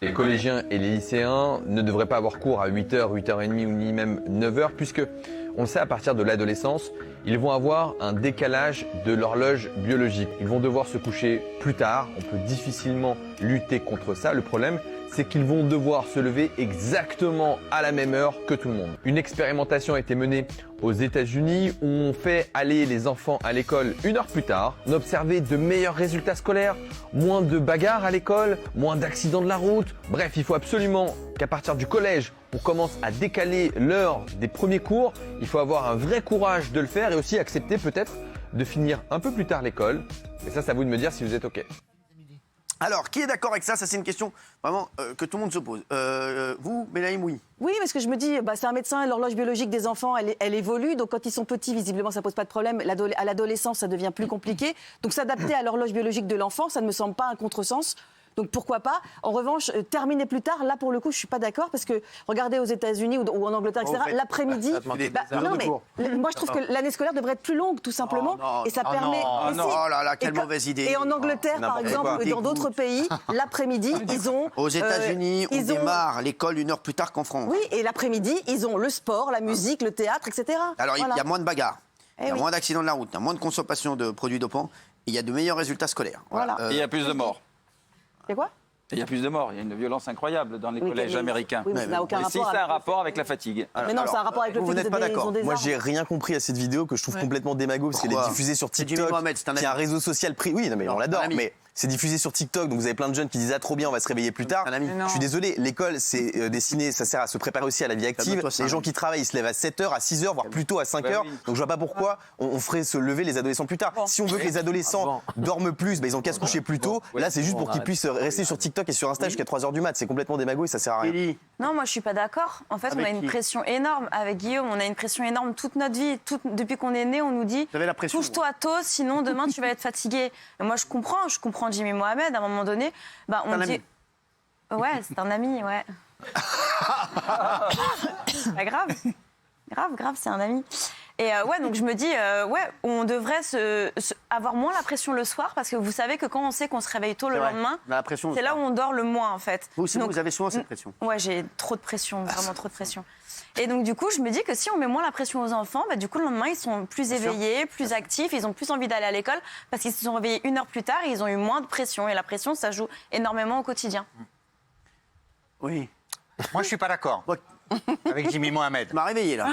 Les collégiens et les lycéens ne devraient pas avoir cours à 8h, 8h30 ou ni même 9h puisque, on le sait, à partir de l'adolescence, ils vont avoir un décalage de l'horloge biologique. Ils vont devoir se coucher plus tard, on peut difficilement lutter contre ça. Le problème, c'est qu'ils vont devoir se lever exactement à la même heure que tout le monde. Une expérimentation a été menée aux États-Unis où on fait aller les enfants à l'école 1 heure plus tard. On observait de meilleurs résultats scolaires, moins de bagarres à l'école, moins d'accidents de la route. Bref, il faut absolument qu'à partir du collège, on commence à décaler l'heure des premiers cours. Il faut avoir un vrai courage de le faire et aussi accepter peut-être de finir un peu plus tard l'école. Et ça, c'est à vous de me dire si vous êtes OK. Alors, qui est d'accord avec ça? Ça, c'est une question vraiment que tout le monde se pose. Vous, Benaïm, oui. Oui, parce que je me dis, c'est un médecin, l'horloge biologique des enfants, elle évolue. Donc, quand ils sont petits, visiblement, ça pose pas de problème. À l'adolescence, ça devient plus compliqué. Donc, s'adapter à l'horloge biologique de l'enfant, ça ne me semble pas un contresens. Donc pourquoi pas. En revanche, terminer plus tard, là pour le coup, je suis pas d'accord parce que regardez aux États-Unis ou en Angleterre, etc. L'après-midi, non mais moi je trouve que l'année scolaire devrait être plus longue, tout simplement, et ça permet. Oh là là, quelle mauvaise idée. Et en Angleterre, par exemple, ou dans d'autres pays, l'après-midi, ils ont. Aux États-Unis, on démarre l'école 1 heure plus tard qu'en France. Oui, et l'après-midi, ils ont le sport, la musique, le théâtre, etc. Alors il y a moins de bagarres, il y a moins d'accidents de la route, il y a moins de consommation de produits dopants, et il y a de meilleurs résultats scolaires. Voilà. Et il y a plus de morts. C'est quoi? Il y a plus de morts, il y a une violence incroyable dans les collèges américains. Oui, mais ça n'a aucun rapport. Si, c'est un rapport avec la fatigue. Mais non, c'est un rapport avec le fait qu'ils ont des armes. Moi, j'ai rien compris à cette vidéo que je trouve complètement démago parce qu'elle est diffusée sur TikTok, qui est un réseau social pris. Oui, non, mais on l'adore, mais c'est diffusé sur TikTok, donc vous avez plein de jeunes qui disent ah trop bien, on va se réveiller plus tard. Je suis désolé, l'école c'est destiné, ça sert à se préparer aussi à la vie active. Les gens qui travaillent, ils se lèvent à 7h, à 6h, voire plutôt à 5h. Donc je vois pas pourquoi on ferait se lever les adolescents plus tard. Si on veut que les adolescents dorment plus, ils ont qu'à se coucher plus tôt. Là, c'est juste pour qu'ils puissent rester sur TikTok et sur Insta jusqu'à 3h du mat. C'est complètement démago et ça sert à rien. Non, moi je suis pas d'accord. En fait, on a une pression énorme avec Guillaume. On a une pression énorme toute notre vie. Depuis qu'on est né, on nous dit couche-toi tôt, sinon demain tu vas être fatigué. Et moi je comprends Jimmy Mohamed. À un moment donné, on dit. Ouais, c'est un ami, ouais. Pas grave. Grave, c'est un ami. Et donc je me dis, on devrait avoir moins la pression le soir parce que vous savez que quand on sait qu'on se réveille tôt le lendemain, c'est là où on dort le moins en fait. Vous avez souvent cette pression? Ouais, j'ai trop de pression, vraiment trop de pression. Et donc du coup, je me dis que si on met moins la pression aux enfants, du coup le lendemain ils sont plus éveillés, plus actifs, ils ont plus envie d'aller à l'école parce qu'ils se sont réveillés 1 heure plus tard et ils ont eu moins de pression. Et la pression, ça joue énormément au quotidien. Oui. Moi, je suis pas d'accord. Avec Jimmy Mohamed. Tu m'as réveillé là.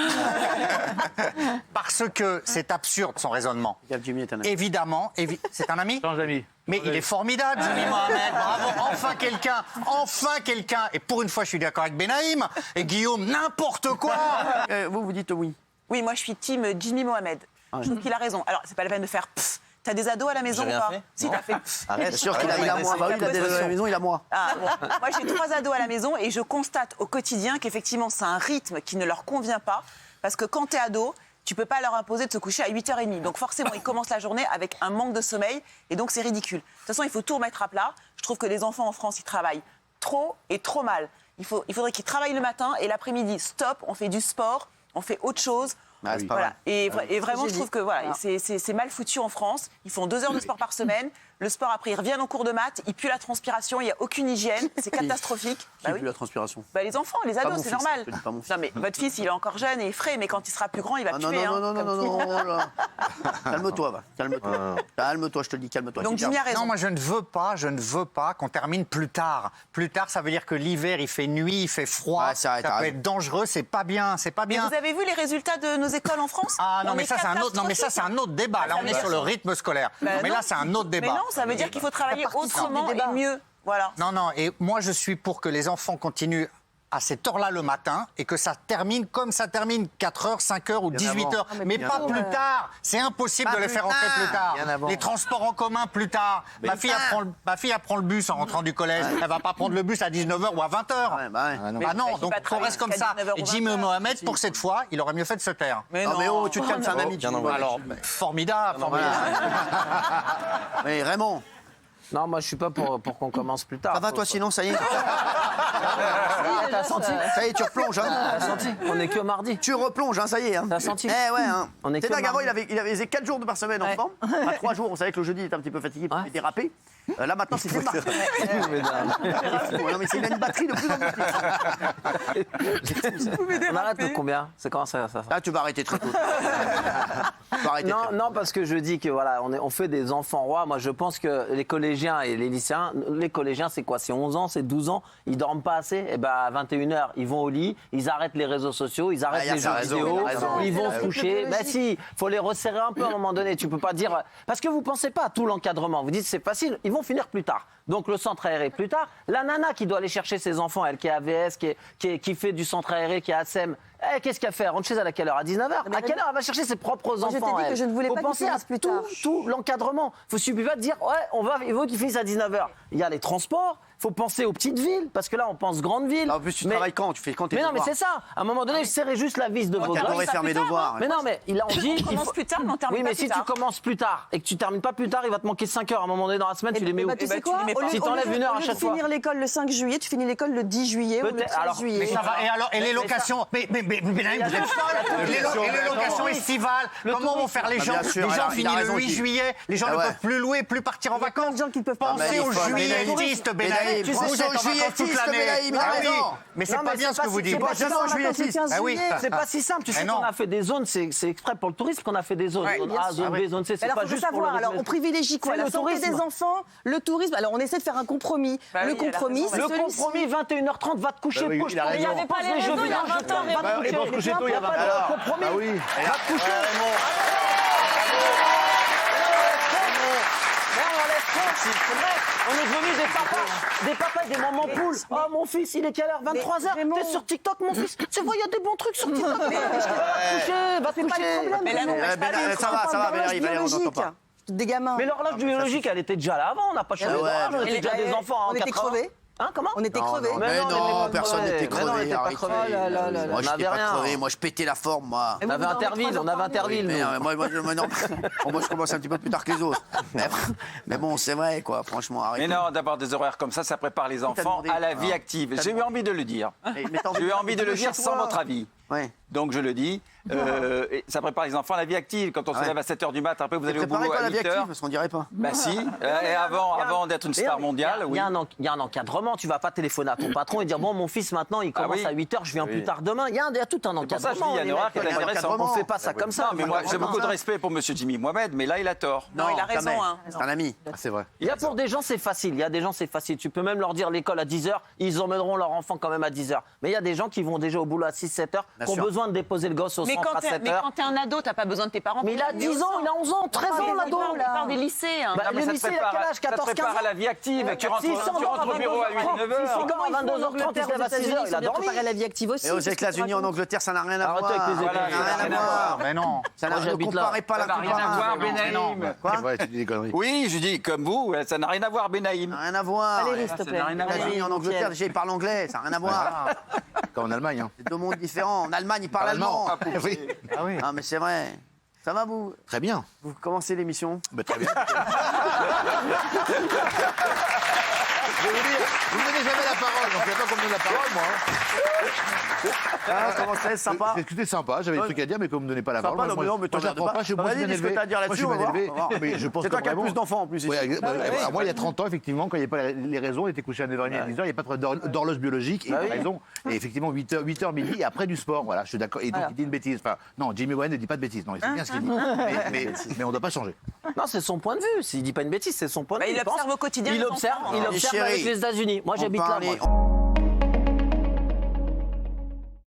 Parce que c'est absurde son raisonnement. Évidemment, c'est un ami. Mais il est formidable, Jimmy Mohamed. Bravo, enfin quelqu'un. Et pour une fois, je suis d'accord avec Benaïm et Guillaume, n'importe quoi. Vous dites oui. Oui, moi je suis team Jimmy Mohamed. Je trouve qu'il a raison. Alors, c'est pas la peine de faire pfff. T'as des ados à la maison ou pas? Si, t'as fait. Arrête, bien sûr qu'il a moi. Il a des ados à la maison, il a moi. Moi, j'ai 3 ados à la maison et je constate au quotidien qu'effectivement, c'est un rythme qui ne leur convient pas. Parce que quand t'es ado, tu peux pas leur imposer de se coucher à 8h30. Donc forcément, ils commencent la journée avec un manque de sommeil et donc c'est ridicule. De toute façon, il faut tout remettre à plat. Je trouve que les enfants en France, ils travaillent trop et trop mal. Il faudrait qu'ils travaillent le matin et l'après-midi, stop, on fait du sport, on fait autre chose. Voilà. Et vraiment, je trouve que c'est mal foutu en France. Ils font 2 heures de sport par semaine. Le sport, après, ils reviennent en cours de maths. Ils puent la transpiration. Il n'y a aucune hygiène. C'est catastrophique. Qui pue la transpiration? Les enfants, les ados, c'est normal. Non, mais votre fils, il est encore jeune et frais. Mais quand il sera plus grand, il va puer. Non. Calme-toi, Calme-toi, je te le dis, calme-toi. Donc, Jimmy a raison. Non, moi, je ne veux pas qu'on termine plus tard. Plus tard, ça veut dire que l'hiver, il fait nuit, il fait froid. Ça peut être dangereux. C'est pas bien. Mais vous avez vu les résultats de nos écoles en France? Mais ça, c'est un autre débat. Là, on est sur le rythme scolaire. Mais là, c'est un autre débat. Mais non, ça veut dire qu'il faut travailler autrement et mieux. Voilà. Non, et moi je suis pour que les enfants continuent à cette heure-là le matin et que ça termine comme ça termine 4h, 5h ou 18h. Mais pas plus tard. C'est impossible de les faire rentrer plus tard. Les transports en commun plus tard. Ma fille apprend le bus en rentrant du collège. Elle va pas prendre le bus à 19h ou à 20h. Non, donc on reste comme ça. Et Jimmy Mohamed, pour cette fois, il aurait mieux fait de se taire. Mais non, tu te calmes, c'est un ami. Alors, formidable. Mais Raymond, Non, moi je suis pas pour qu'on commence plus tard. Ça va toi sinon, ça y est. T'as senti? Ça y est, tu replonges. Hein. T'as senti? On est que mardi. Tu replonges, hein, ça y est. Hein. T'as senti? Eh ouais. Hein. On est que dingue, avant, mardi. il avait 4 jours par semaine en forme. À 3 jours, on savait que le jeudi il était un petit peu fatigué, il dérapé. Là maintenant, c'est démarré. Non mais c'est une batterie de plus en plus. On arrête de combien? C'est comment ça? Ah, tu vas arrêter très tôt. Non, parce que je dis que voilà, on fait des enfants rois. Moi, je pense que les collégiens et les lycéens, les collégiens, c'est quoi? C'est 11 ans, c'est 12 ans. Ils dorment pas assez. Et ben à 21h, ils vont au lit, ils arrêtent les réseaux sociaux, ils arrêtent les jeux vidéo, ils vont se coucher. Ben si, faut les resserrer un peu à un moment donné. Tu peux pas dire parce que vous pensez pas à tout l'encadrement. Vous dites c'est facile, ils vont finir plus tard. Donc le centre aéré plus tard. La nana qui doit aller chercher ses enfants, elle qui est AVS, qui fait du centre aéré, qui est ASEM. Qu'est-ce qu'elle fait? Elle rentre chez elle à quelle heure? À 19h? À quelle heure elle va chercher ses propres enfants? Je t'ai dit que je ne voulais pas penser à plus tard. tout l'encadrement. Il ne suffit pas de dire il faut qu'ils finissent à 19h. Il y a les transports. Il faut penser aux petites villes, parce que là, on pense grandes villes. En plus, tu travailles quand? Tu fais quand tes devoirs? Mais non, mais c'est ça. À un moment donné, je serrais juste la vis de vos gosses. Tu faire mes devoirs. Mais non, mais il a dit. On commence plus tard, mais on termine pas plus tard. Oui, mais si tu commences plus tard et que tu termines pas plus tard, il va te manquer 5 heures. À un moment donné, dans la semaine, tu les mets où? Tu sais quoi? Si t'enlèves une heure à chaque fois. Tu finir l'école le 5 juillet, tu finis l'école le 10 juillet ou le 13 juillet. Mais ça va. Et alors, et les locations? Mais vous êtes folle. Et les locations estivales, comment vont faire les gens? Les gens finissent le 8 juillet, les gens ne peuvent plus louer, plus partir en vacances. Les gens qui peuvent penser aux juilletistes, Benaïm. Vous êtes en vacances toute l'année. Mais c'est pas bien ce que vous dites. C'est pas si simple. Tu sais qu'on a fait des zones, c'est exprès pour le tourisme qu'on a fait des zones. Zone A, zone B, zone C, c'est pas juste pour le tourisme. Alors, on privilégie quoi? La santé des enfants, le tourisme. Alors, on essaie de faire un compromis. Le compromis, 21h30, va te coucher. Il n'y avait pas les jeux il y a 20 ans. Va te coucher tôt, il y a 20 ans. Compromis. Va te coucher. On est devenus des papas, des mamans poules. Oh, mon fils, il est quelle heure? 23h. T'es sur TikTok, mon fils. C'est vrai, il y a des bons trucs sur TikTok. Va te coucher. Ça va, Bénaïm, on n'entend pas. Des gamins. Mais l'horloge biologique, elle était déjà là avant. On n'a pas changé d'horloge. On était déjà des enfants en 80. On était crevés. Hein, comment? On était crevés. Mais non, personne n'était crevé. Moi, j'étais pas crevé. Moi, je pétais la forme, moi. On avait Interville, Moi, je commence un petit peu plus tard que les autres. Mais bon, c'est vrai, quoi. Franchement, arrêtez. Mais non, d'avoir des horaires comme ça prépare les enfants à la vie active. J'ai eu envie de le dire. J'ai eu envie de le dire sans votre avis. Donc je le dis, ça prépare les enfants à la vie active. Quand on se lève à 7h du matin, après vous allez au boulot à 8h. Parce qu'on dirait pas. Bah si, et avant d'être une star mondiale, oui. Il y a un encadrement, tu vas pas téléphoner à ton patron et dire bon mon fils maintenant il commence à 8h, je viens plus tard demain. Il y a tout un encadrement. C'est pour ça que je dis, il y a un horaire qui est intéressant. On fait pas ça comme ça. Non, mais moi j'ai beaucoup de respect pour monsieur Jimmy Mohamed, mais là il a tort. Non, il a raison. C'est un ami. C'est vrai. Il y a pour des gens c'est facile, il y a des gens c'est facile. Tu peux même leur dire l'école à 10h, ils emmèneront leur enfant quand même à 10h. Mais il y a des gens qui vont déjà au boulot à 6-7h, qui ont besoin de déposer le gosse au centre à 7h. Mais quand t'es un ado, t'as pas besoin de tes parents. Mais il a 10 ans, il a 11 ans, 13 ans l'ado. On parle des lycées. Le lycée, il a quel âge? 14-15 ans? Ça te prépare à la vie active. Tu rentres au bureau à 8-9h. Si comment à 22h30, il se lève à 6h, il a dormi. préparé à la vie active aussi. Et aux États-Unis, en Angleterre, ça n'a rien à voir. Arrêtez avec les Ça n'a rien à voir. Mais non. Ça n'a rien à voir. Ça n'a rien à voir, Benaïm. Quoi? Ouais, tu dis des conneries. Oui, je dis comme vous, ça n'a rien à voir, Benaïm. Ça n'a rien à voir. Valérie, s'il te plaît. rien à voir. En Angleterre, déjà, ils parlent anglais. Ça n'a rien à voir. Comme en Allemagne. Hein. C'est deux mondes différents. En Allemagne, ils parlent allemand. Oui. Ah oui. Ah, mais c'est vrai. Ça va, vous? Très bien. Vous commencez l'émission? Très bien. Je vais vous dire, vous ne donnez jamais la parole, donc il n'y a pas qu'on me donne la parole, moi. Comment c'est sympa? C'était sympa, j'avais des trucs à dire, mais comme vous ne me donnez pas la parole, Sympa, moi, non, mais je la prends pas, je suis bien Vas-y, dis ce que élevé. t'as à dire Moi, je suis là-dessus, bien on va élevé. voir. Mais je pense C'est toi qui as vraiment- plus d'enfants en plus ici. Ouais, moi, il y a 30 ans, effectivement, quand il n'y avait pas les raisons, on était couché à 9h30 à 10h, il n'y a pas d'horloge biologique, et il a raison. Et effectivement, 8h midi, et après du sport, voilà, je suis d'accord. Et donc, il dit une bêtise. Enfin, non, Jimmy Warren ne dit pas de bêtises. Non, il sait bien ce qu'il dit. Mais on ne doit pas changer. Non, c'est son point de vue. S'il dit pas une bêtise, c'est son point de vue. Il observe au quotidien. Il observe avec les États-Unis. Moi, j'habite là. Moi.